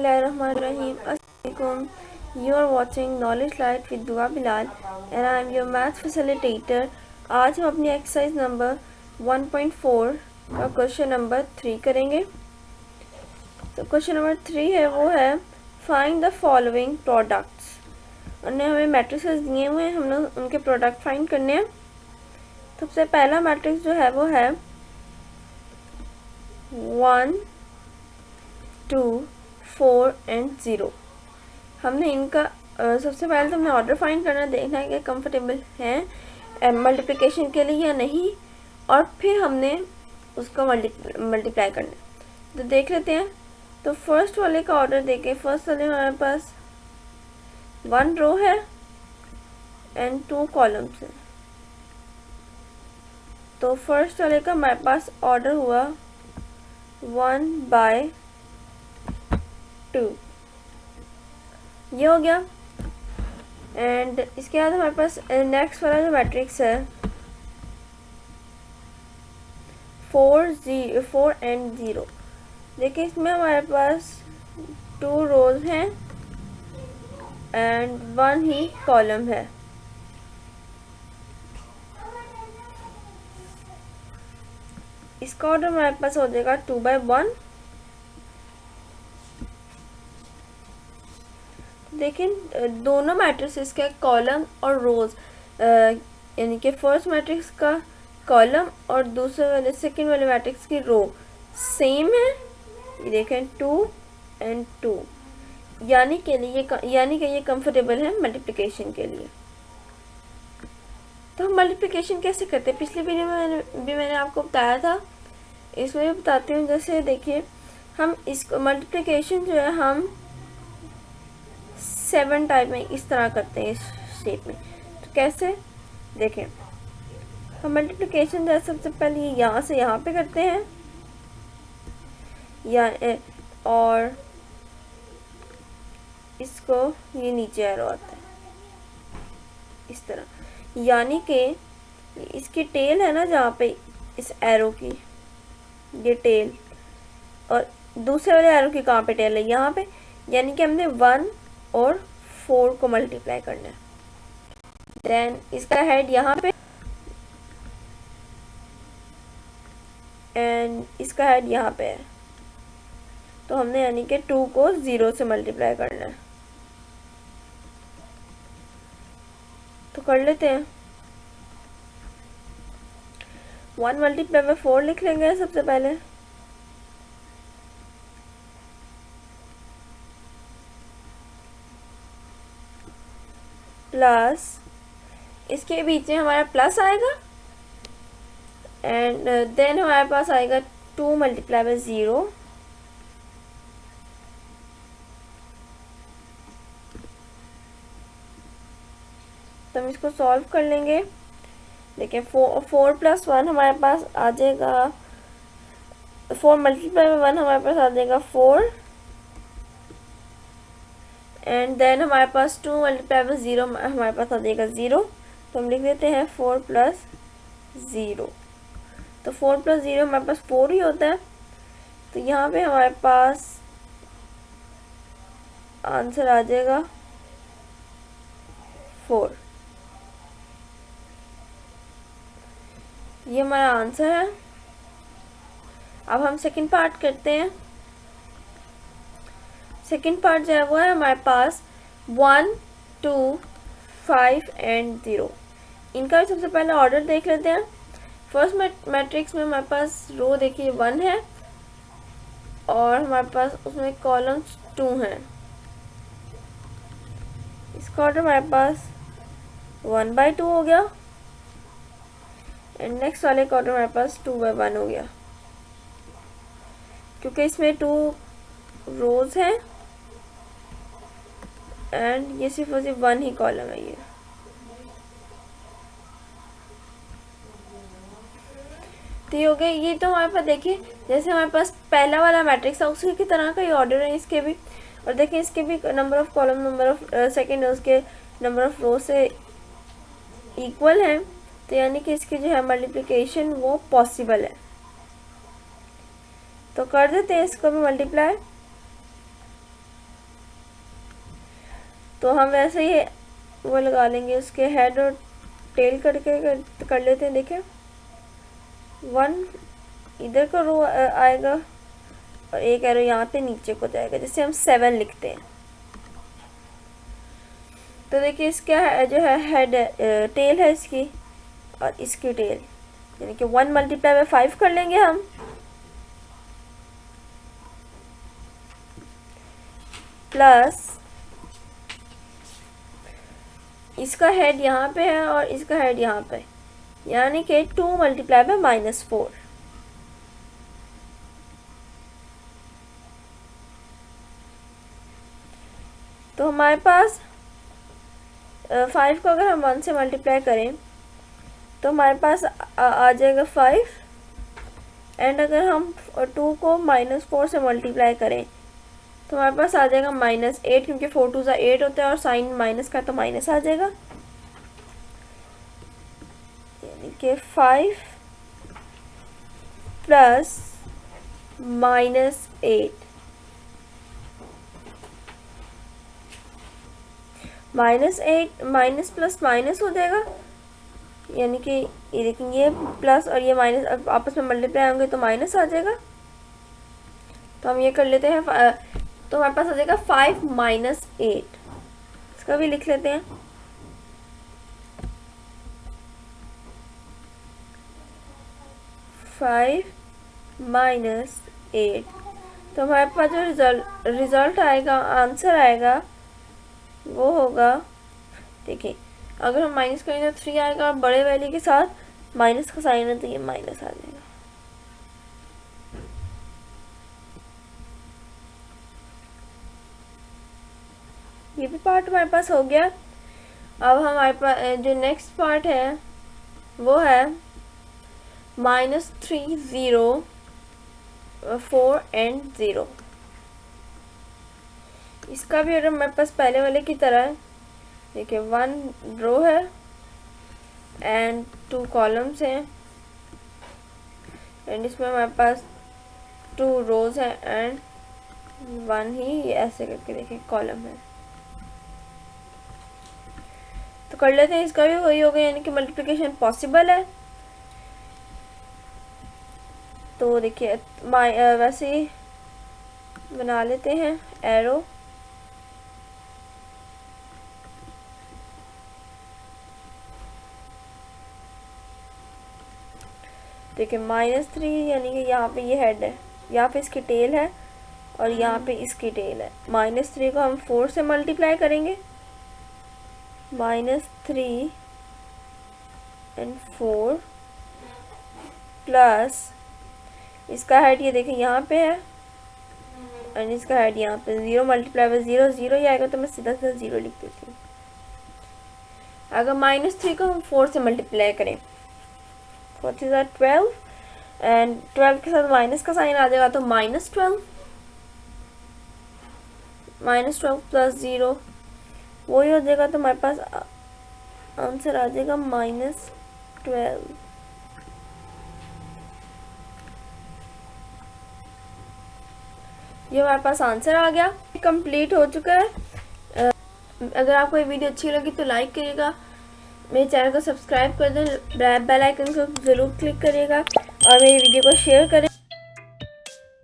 Bismillahirrahmanirrahim. Assalamualaikum. You are watching Knowledge Light with Dua Bilal and I am your math facilitator. आज हम अपनी exercise number 1.4 का question number 3 करेंगे. तो question number 3 है वो है फाइंड द फॉलोइंग प्रोडक्ट्स. उन्हें हमें मैट्रिक्स दिए हुए हैं, हम लोग उनके प्रोडक्ट फाइंड करने हैं. सबसे पहला मैट्रिक्स जो है वो है 1 2 4 एंड 0. हमने इनका सबसे पहले तो हमने ऑर्डर फाइंड करना, देखना है कि कंफर्टेबल हैं मल्टीप्लिकेशन के लिए या नहीं, और फिर हमने उसको मल्टीप्लाई करना है. तो देख लेते हैं. तो फर्स्ट वाले का ऑर्डर देखें. फर्स्ट वाले में हमारे पास 1 रो है एंड 2 कॉलम्स हैं. तो फर्स्ट वाले का हमारे पास ऑर्डर हुआ 1/2. ये हो गया. एंड इसके बाद हमारे पास नेक्स्ट वाला जो मैट्रिक्स है 4 एंड 0. देखिए इसमें हमारे पास 2 रोज हैं एंड 1 ही कॉलम है. इसका ऑर्डर हमारे पास हो जाएगा 2/1. देखिए दोनों मैट्रिक्स के कॉलम और रोज, यानी कि फर्स्ट मैट्रिक्स का कॉलम और दूसरे वाले सेकंड वाले मैट्रिक्स की रो सेम है. ये देखें 2 एंड 2, यानी कि ये कंफर्टेबल है मल्टीप्लिकेशन के लिए. तो हम मल्टीप्लिकेशन कैसे करते हैं, पिछली वीडियो में भी मैंने आपको बताया था, इसमें भी बताती हूँ. जैसे देखिए हम इसको मल्टीप्लिकेशन जो है हम 7 टाइप में इस तरह करते हैं, इस शेप में. तो कैसे देखें, हम मल्टीप्लिकेशन जो है सबसे पहले यहाँ से यहाँ पे करते हैं और इसको ये नीचे एरो आता है इस तरह, यानी कि इसकी टेल है ना जहाँ पे इस एरो की ये टेल, और दूसरे वाले एरो की कहाँ पे टेल है, यहाँ पे. यानी कि हमने 1 और 4 को मल्टीप्लाई करना है. देन इसका हेड यहाँ पे एंड इसका हेड यहाँ पे है. तो हमने यानी कि 2 को 0 से मल्टीप्लाई करना है. तो कर लेते हैं. 1 मल्टीप्लाई बाय 4 लिख लेंगे सबसे पहले. प्लस इसके बीच में हमारा प्लस आएगा एंड देन हमारे पास आएगा 2 मल्टीप्लाई बाय 0. तो हम इसको सॉल्व कर लेंगे. देखिए 4 + 1 हमारे पास आ जाएगा, 4 मल्टीप्लाई बाय 1 हमारे पास आ जाएगा 4 एंड देन हमारे पास 2 मल्टीप्लाई बाय 0 हमारे पास आ जाएगा 0. तो हम लिख देते हैं 4 + 0. तो 4 + 0 हमारे पास 4 ही होता है. तो यहाँ पे हमारे पास आंसर आ जाएगा 4. ये हमारा आंसर है. अब हम सेकंड पार्ट करते हैं. सेकंड पार्ट जो है वो है हमारे पास 1 2 5 एंड 0. इनका भी सबसे पहले ऑर्डर देख लेते हैं. फर्स्ट मैट्रिक्स में हमारे पास रो देखिए 1 है और हमारे पास उसमें कॉलम्स 2 हैं. इसका ऑर्डर हमारे पास 1/2 हो गया एंड नेक्स्ट वाले का ऑर्डर हमारे पास 2/1 हो गया, क्योंकि इसमें 2 रोज हैं एंड ये सिर्फ और सिर्फ 1 ही कॉलम है. ये तो ये हो गया. ये तो हमारे पास देखिए जैसे हमारे पास पहला वाला मैट्रिक्स है उसी की तरह का ये ऑर्डर है इसके भी. और देखिए इसके भी number of column, number of second उसके नंबर ऑफ रो से इक्वल है. तो यानी कि इसकी जो है मल्टीप्लिकेशन वो पॉसिबल है. तो कर देते हैं इसको भी मल्टीप्लाई. तो हम वैसे ही वो लगा लेंगे, उसके हेड और टेल करके कर लेते हैं। देखें 1 इधर का रो आएगा और एक एरो यहाँ पे नीचे को जाएगा, जिससे हम 7 लिखते हैं। तो देखिए इसका जो है हेड टेल है इसकी और इसकी टेल, यानी कि 1 मल्टीप्लाई बाय 5 कर लेंगे हम, प्लस इसका हेड यहाँ पे है और इसका हेड यहाँ पे, यानी कि 2 मल्टीप्लाई बाय -4। तो हमारे पास 5 को अगर हम 1 से मल्टीप्लाई करें तो हमारे पास आ जाएगा 5, एंड अगर हम 2 को -4 से मल्टीप्लाई करें तो हमारे पास आ जाएगा -8, क्योंकि 4 2 8 होता है और साइन माइनस का तो माइनस आ जाएगा, यानी कि 5 प्लस -8 -8 माइनस प्लस माइनस हो जाएगा, यानी कि ये देखेंगे ये प्लस और ये माइनस आपस में मल्टीप्लाई होंगे तो माइनस आ जाएगा। तो हम ये कर लेते हैं, तो हमारे पास आ जाएगा 5 - 8, इसका भी लिख लेते हैं। -8 तो हमारे पास जो रिजल्ट आएगा, आंसर आएगा, वो होगा, देखिए अगर हम माइनस करेंगे तो 3 आएगा, और बड़े वैल्यू के साथ माइनस का साइन है तो ये माइनस आ जाएगा। ये भी पार्ट हमारे पास हो गया। अब हमारे पास जो नेक्स्ट पार्ट है वो है -3 0 4 and 0। इसका भी अगर हमारे पास पहले वाले की तरह है, देखिए 1 रो है एंड 2 कॉलम्स हैं, एंड इसमें हमारे पास 2 रोज हैं एंड 1 ही ऐसे करके देखिए कॉलम है। तो कर लेते हैं, इसका भी वही हो गया, यानी कि मल्टीप्लिकेशन पॉसिबल है। तो देखिए वैसे ही बना लेते हैं एरो, देखिए -3 यानी कि यहाँ पे ये हेड है, यहाँ पे इसकी टेल है और यहाँ पे इसकी टेल है। -3 को हम 4 से मल्टीप्लाई करेंगे, -3 and 4 प्लस इसका हेड ये देखिए यहाँ पे है एंड इसका हेड यहाँ पे, 0 मल्टीप्लाई बाय 0 0 ही आएगा, तो मैं सीधा सीधा 0 लिख देती हूँ। अगर -3 को हम 4 से मल्टीप्लाई करें 4 3 12 एंड 12 के साथ माइनस का साइन आ जाएगा, तो -12 प्लस 0 वही हो जाएगा, तो हमारे पास आंसर आ जाएगा -12। ये हमारे पास आंसर आ गया, कंप्लीट हो चुका है। अगर आपको ये वीडियो अच्छी लगी तो लाइक करिएगा, मेरे चैनल को सब्सक्राइब कर दें, बेल आइकन को ज़रूर क्लिक करिएगा और मेरी वीडियो को शेयर करें।